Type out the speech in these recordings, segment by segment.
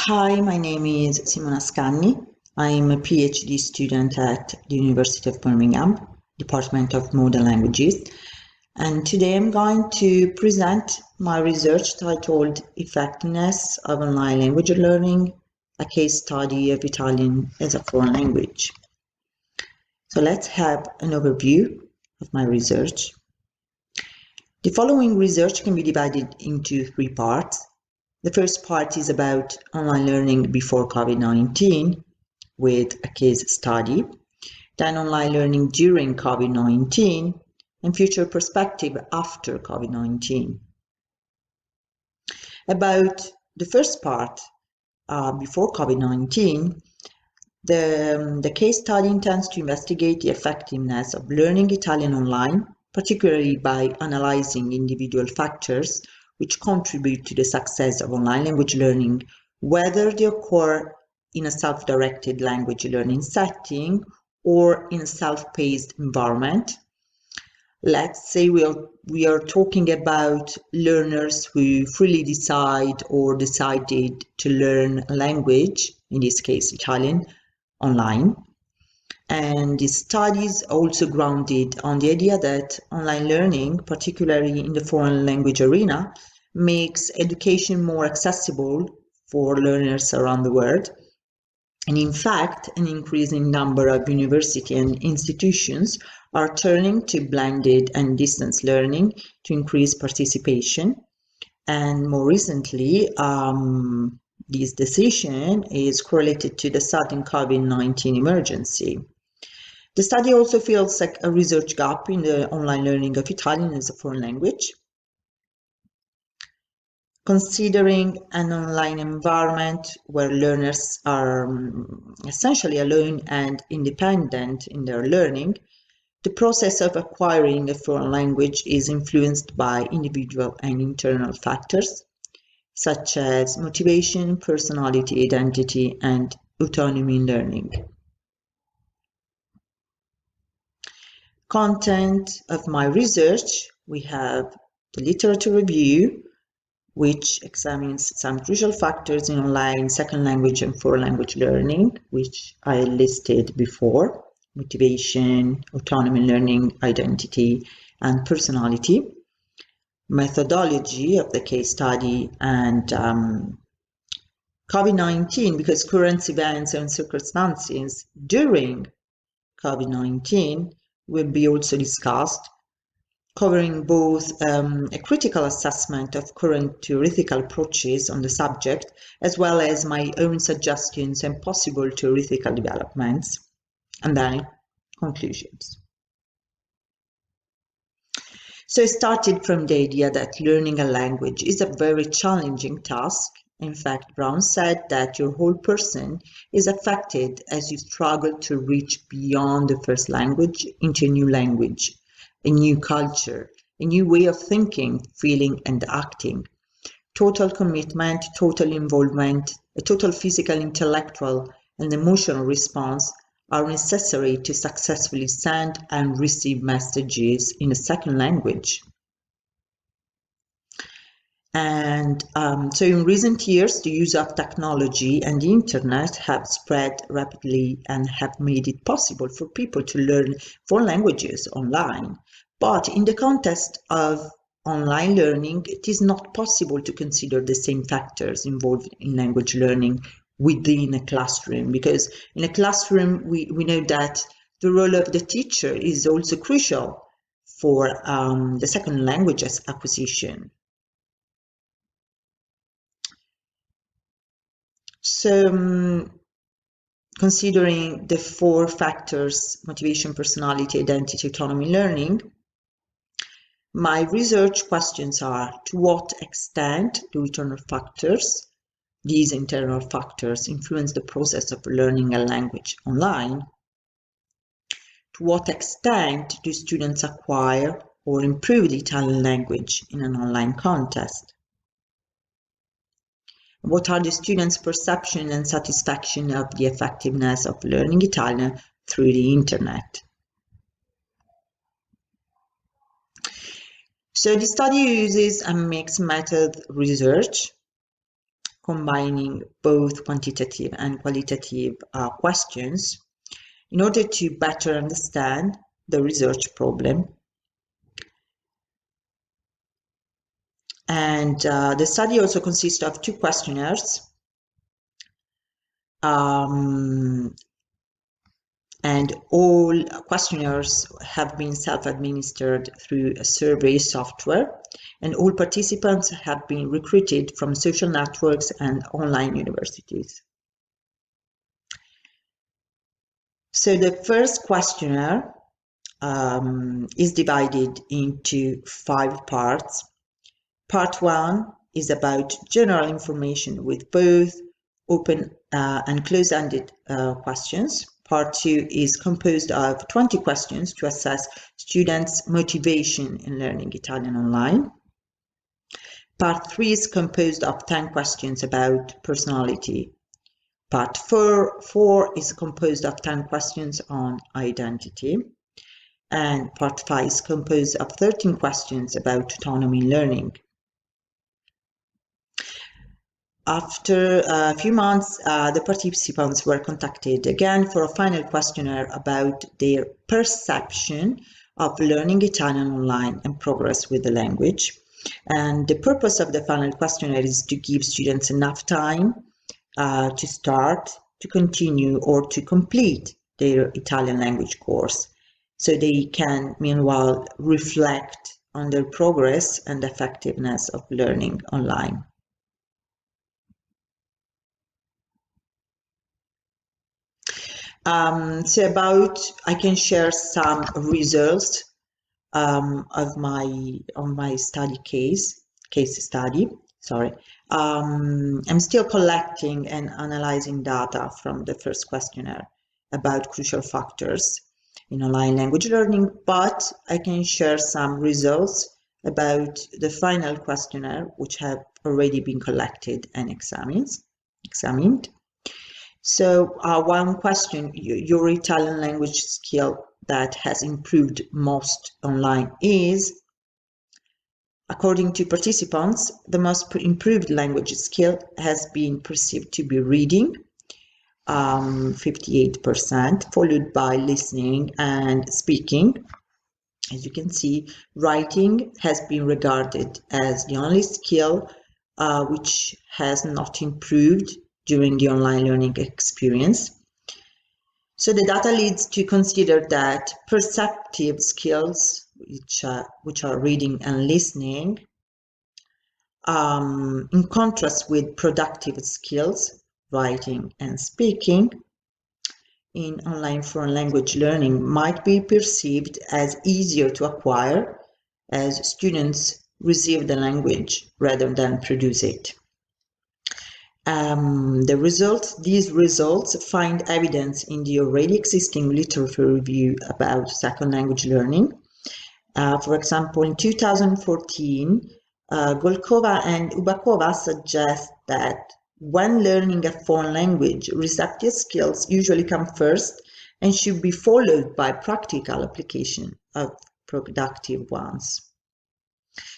Hi, my name is Simona Scanni. I'm a PhD student at the University of Birmingham, Department of Modern Languages. And today I'm going to present my research titled Effectiveness of Online Language Learning, a case study of Italian as a foreign language. So let's have an overview of my research. The following research can be divided into three parts. The first part is about online learning before COVID-19 with a case study, then online learning during COVID-19, and future perspective after COVID-19. About the first part, before COVID-19, the case study intends to investigate the effectiveness of learning Italian online, particularly by analyzing individual factors which contribute to the success of online language learning, whether they occur in a self-directed language learning setting or in a self-paced environment. Let's say we are talking about learners who freely decide or decided to learn a language, in this case Italian, online. And the studies also grounded on the idea that online learning, particularly in the foreign language arena, makes education more accessible for learners around the world. And in fact, an increasing number of universities and institutions are turning to blended and distance learning to increase participation. And more recently, this decision is correlated to the sudden COVID-19 emergency. The study also feels like a research gap in the online learning of Italian as a foreign language. Considering an online environment where learners are essentially alone and independent in their learning, the process of acquiring a foreign language is influenced by individual and internal factors, such as motivation, personality, identity, and autonomy in learning. Content of my research, we have the literature review, which examines some crucial factors in online second language and foreign language learning, which I listed before: motivation, autonomy in learning, identity, and personality. Methodology of the case study and COVID-19, because current events and circumstances during COVID-19 will be also discussed, covering both a critical assessment of current theoretical approaches on the subject, as well as my own suggestions and possible theoretical developments, and then conclusions. So I started from the idea that learning a language is a very challenging task. In fact, Brown said that your whole person is affected as you struggle to reach beyond the first language into a new language, a new culture, a new way of thinking, feeling, and acting. Total commitment, total involvement, a total physical, intellectual, and emotional response are necessary to successfully send and receive messages in a second language. And so in recent years, the use of technology and the internet have spread rapidly and have made it possible for people to learn foreign languages online. But in the context of online learning, it is not possible to consider the same factors involved in language learning within a classroom, because in a classroom, we know that the role of the teacher is also crucial for the second language acquisition. So, considering the four factors: motivation, personality, identity, autonomy, learning, my research questions are: to what extent do these internal factors, influence the process of learning a language online? To what extent do students acquire or improve the Italian language in an online context? What are the students' perception and satisfaction of the effectiveness of learning Italian through the internet? So the study uses a mixed method research. combining both quantitative and qualitative questions in order to better understand the research problem. And the study also consists of 2 questionnaires. And all questionnaires have been self-administered through a survey software, and all participants have been recruited from social networks and online universities. So the first questionnaire is divided into 5 parts. Part 1 is about general information with both open and close-ended questions. Part 2 is composed of 20 questions to assess students' motivation in learning Italian online. Part 3 is composed of 10 questions about personality. Part 4 is composed of 10 questions on identity. And Part 5 is composed of 13 questions about autonomy in learning. After a few months, the participants were contacted again for a final questionnaire about their perception of learning Italian online and progress with the language. And the purpose of the final questionnaire is to give students enough time to start, to continue, or to complete their Italian language course, so they can meanwhile reflect on their progress and effectiveness of learning online. I can share some results of my case study. Sorry, I'm still collecting and analyzing data from the first questionnaire about crucial factors in online language learning, but I can share some results about the final questionnaire, which have already been collected and examined. So one question, your Italian language skill that has improved most online is, according to participants, the most improved language skill has been perceived to be reading, 58%, followed by listening and speaking. As you can see, writing has been regarded as the only skill which has not improved during the online learning experience. So the data leads to consider that perceptive skills, which are reading and listening, in contrast with productive skills, writing and speaking, in online foreign language learning might be perceived as easier to acquire as students receive the language rather than produce it. These results find evidence in the already existing literature review about second language learning. For example, in 2014, Golkova and Ubakova suggest that when learning a foreign language, receptive skills usually come first and should be followed by practical application of productive ones.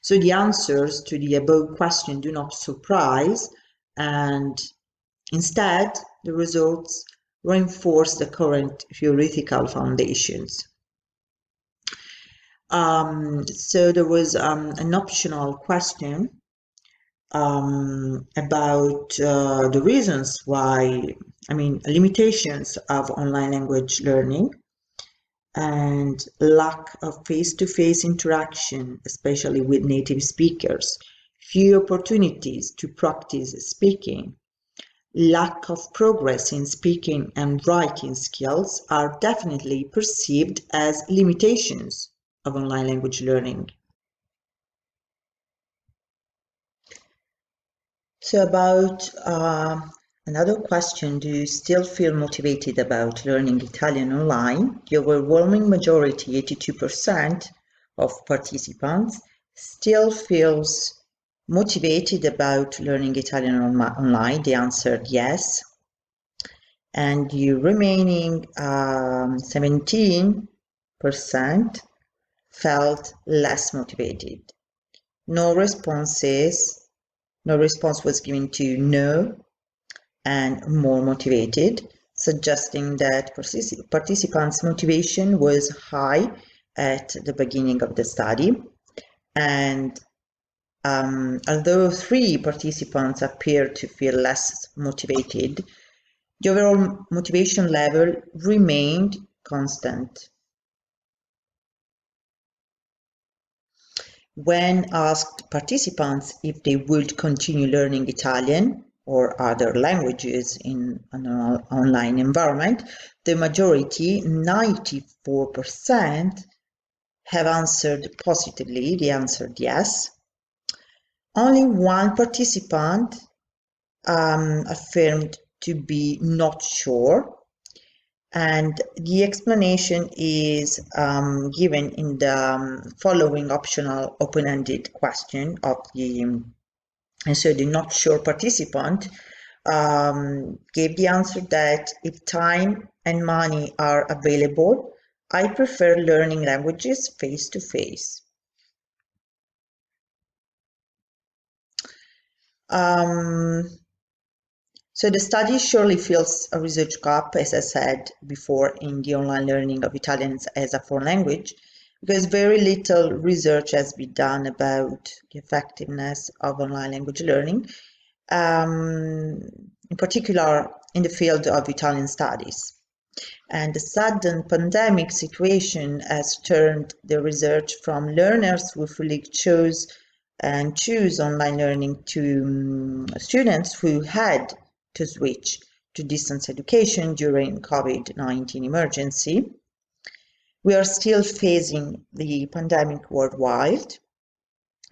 So the answers to the above question do not surprise, and instead the results reinforce the current theoretical foundations. So there was an optional question about the reasons why, limitations of online language learning and lack of face-to-face interaction, especially with native speakers, few opportunities to practice speaking, lack of progress in speaking and writing skills are definitely perceived as limitations of online language learning. So about another question, do you still feel motivated about learning Italian online? The overwhelming majority, 82% of participants, still feels motivated about learning Italian online. They answered yes. And the remaining 17% felt less motivated. No responses No response was given to no and more motivated, suggesting that participants' motivation was high at the beginning of the study. And although 3 participants appeared to feel less motivated, the overall motivation level remained constant. When asked participants if they would continue learning Italian or other languages in an online environment, the majority, 94%, have answered positively. They answered yes. Only 1 participant affirmed to be not sure, and the explanation is given in the following optional open-ended question of the and so the not sure participant gave the answer that if time and money are available, I prefer learning languages face to face. So the study surely fills a research gap, as I said before, in the online learning of Italian as a foreign language, because very little research has been done about the effectiveness of online language learning, in particular in the field of Italian studies. And the sudden pandemic situation has turned the research from learners who fully choose online learning to students who had to switch to distance education during COVID-19 emergency. We are still facing the pandemic worldwide.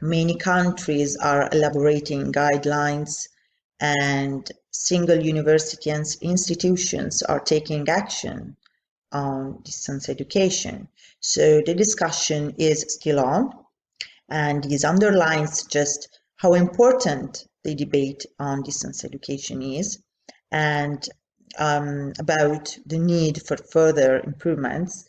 Many countries are elaborating guidelines, and single university and institutions are taking action on distance education. So the discussion is still on, and this underlines just how important the debate on distance education is, and about the need for further improvements.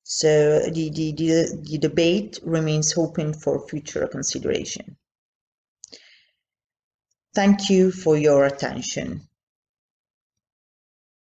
So the debate remains open for future consideration. Thank you for your attention.